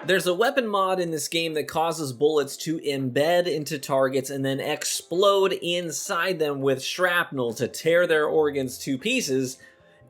There's a weapon mod in this game that causes bullets to embed into targets and then explode inside them with shrapnel to tear their organs to pieces,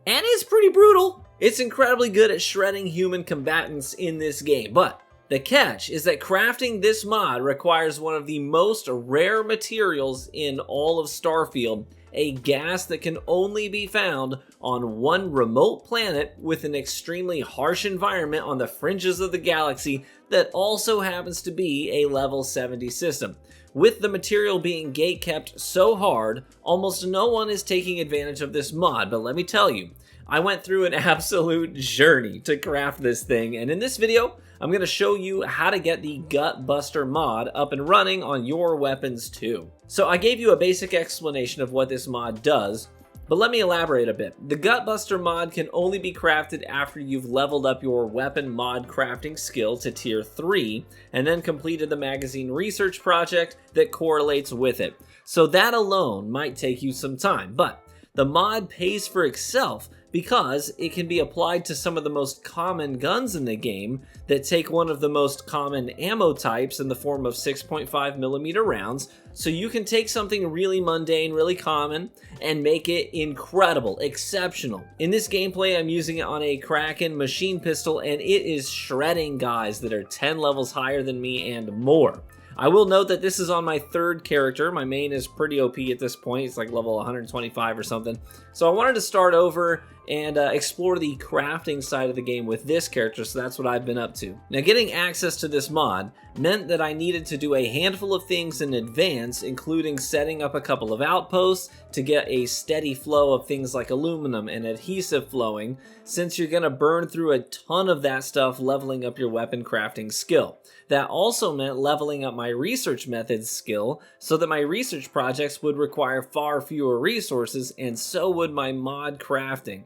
and it's pretty brutal. It's incredibly good at shredding human combatants in this game, but the catch is that crafting this mod requires one of the most rare materials in all of Starfield, a gas that can only be found on one remote planet with an extremely harsh environment on the fringes of the galaxy that also happens to be a level 70 system. With the material being gatekept so hard, almost no one is taking advantage of this mod, but let me tell you, I went through an absolute journey to craft this thing, and in this video, I'm going to show you how to get the Gutbuster mod up and running on your weapons too. So I gave you a basic explanation of what this mod does, but let me elaborate a bit. The Gutbuster mod can only be crafted after you've leveled up your weapon mod crafting skill to tier 3 and then completed the magazine research project that correlates with it. So that alone might take you some time, but the mod pays for itself because it can be applied to some of the most common guns in the game that take one of the most common ammo types in the form of 6.5mm rounds. So you can take something really mundane, really common, and make it incredible, exceptional. In this gameplay, I'm using it on a Kraken machine pistol, and it is shredding guys that are 10 levels higher than me and more. I will note that this is on my third character. My main is pretty OP at this point. It's like level 125 or something. So I wanted to start over and explore the crafting side of the game with this character, so that's what I've been up to. Now, getting access to this mod meant that I needed to do a handful of things in advance, including setting up a couple of outposts to get a steady flow of things like aluminum and adhesive flowing, since you're going to burn through a ton of that stuff leveling up your weapon crafting skill. That also meant leveling up my research methods skill so that my research projects would require far fewer resources, and so would my mod crafting.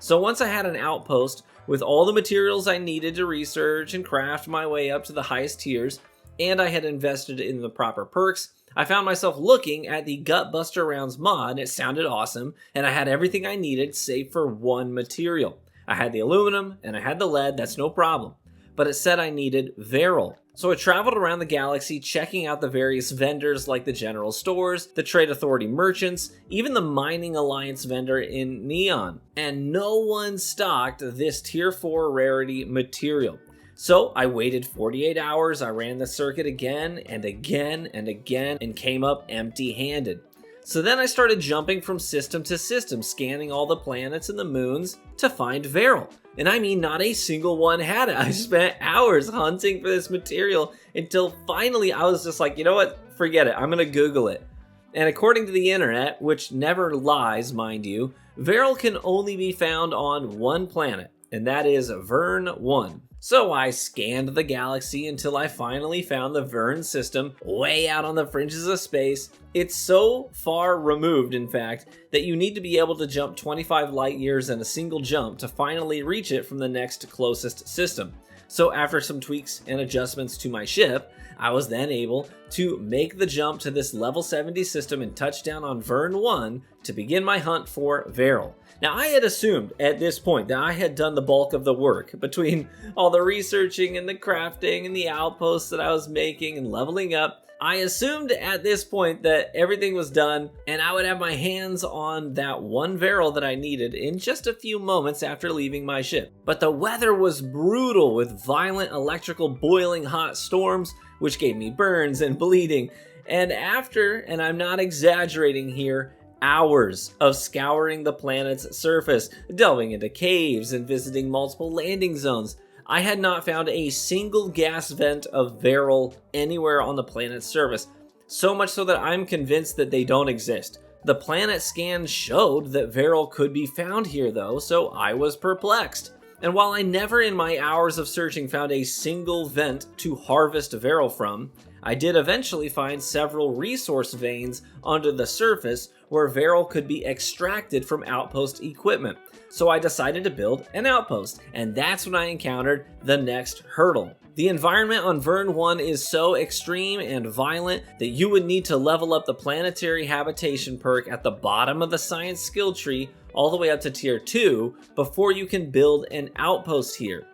So once I had an outpost with all the materials I needed to research and craft my way up to the highest tiers, and I had invested in the proper perks, I found myself looking at the Gutbuster Rounds mod, and it sounded awesome, and I had everything I needed save for one material. I had the aluminum and I had the lead, that's no problem. But it said I needed Veryl. So I traveled around the galaxy checking out the various vendors like the General Stores, the Trade Authority merchants, even the Mining Alliance vendor in Neon. And no one stocked this tier 4 rarity material. So I waited 48 hours, I ran the circuit again and again and again and came up empty-handed. So then I started jumping from system to system, scanning all the planets and the moons to find Veryl. And I mean, not a single one had it. I spent hours hunting for this material until finally I was just like, you know what? Forget it. I'm going to Google it. And according to the internet, which never lies, mind you, Veryl can only be found on one planet, and that is Vern One. So I scanned the galaxy until I finally found the Vern system way out on the fringes of space. It's so far removed, in fact, that you need to be able to jump 25 light years in a single jump to finally reach it from the next closest system. So after some tweaks and adjustments to my ship, I was then able to make the jump to this level 70 system and touch down on Vern One to begin my hunt for Veryl. Now, I had assumed at this point that I had done the bulk of the work between all the researching and the crafting and the outposts that I was making and leveling up. I assumed at this point that everything was done and I would have my hands on that one Veryl that I needed in just a few moments after leaving my ship. But the weather was brutal with violent electrical boiling hot storms, which gave me burns and bleeding. And after, and I'm not exaggerating here, hours of scouring the planet's surface, delving into caves and visiting multiple landing zones, I had not found a single gas vent of Veryl anywhere on the planet's surface, so much so that I'm convinced that they don't exist. The planet scan showed that Veryl could be found here though, so I was perplexed. And while I never in my hours of searching found a single vent to harvest Veryl from, I did eventually find several resource veins under the surface where Veryl could be extracted from outpost equipment. So I decided to build an outpost, and that's when I encountered the next hurdle. The environment on Vern One is so extreme and violent that you would need to level up the planetary habitation perk at the bottom of the science skill tree all the way up to tier 2 before you can build an outpost here.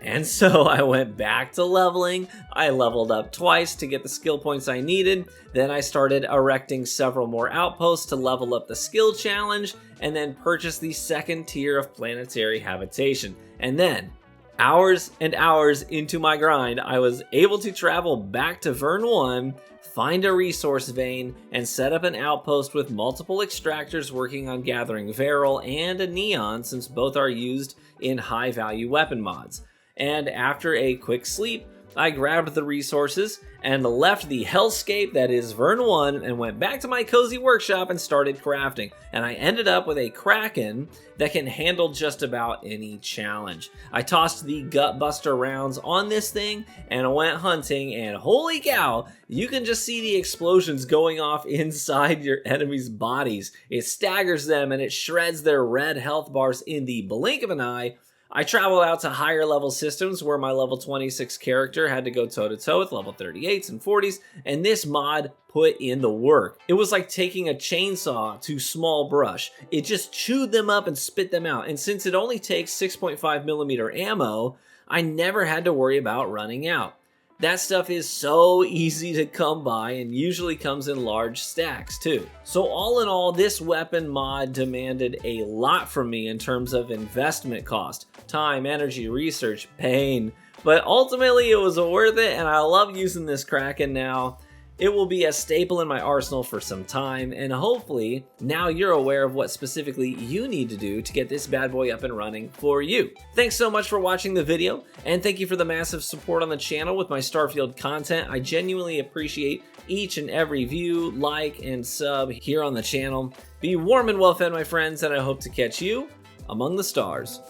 And so I went back to leveling. I leveled up twice to get the skill points I needed. Then I started erecting several more outposts to level up the skill challenge, and then purchased the second tier of planetary habitation. And then, hours and hours into my grind, I was able to travel back to Vern One, find a resource vein, and set up an outpost with multiple extractors working on gathering Veryl and a neon, since both are used in high value weapon mods. And after a quick sleep, I grabbed the resources and left the hellscape that is Vern One and went back to my cozy workshop and started crafting. And I ended up with a Kraken that can handle just about any challenge. I tossed the Gutbuster rounds on this thing and went hunting, and holy cow, you can just see the explosions going off inside your enemies' bodies. It staggers them and it shreds their red health bars in the blink of an eye. I traveled out to higher level systems where my level 26 character had to go toe to toe with level 38s and 40s, and this mod put in the work. It was like taking a chainsaw to small brush. It just chewed them up and spit them out, and since it only takes 6.5mm ammo, I never had to worry about running out. That stuff is so easy to come by and usually comes in large stacks too. So all in all, this weapon mod demanded a lot from me in terms of investment cost, time, energy, research, pain, but ultimately it was worth it, and I love using this Kraken now. It will be a staple in my arsenal for some time, and hopefully now you're aware of what specifically you need to do to get this bad boy up and running for you. Thanks so much for watching the video, and thank you for the massive support on the channel with my Starfield content. I genuinely appreciate each and every view, like, and sub here on the channel. Be warm and well fed, my friends, and I hope to catch you among the stars.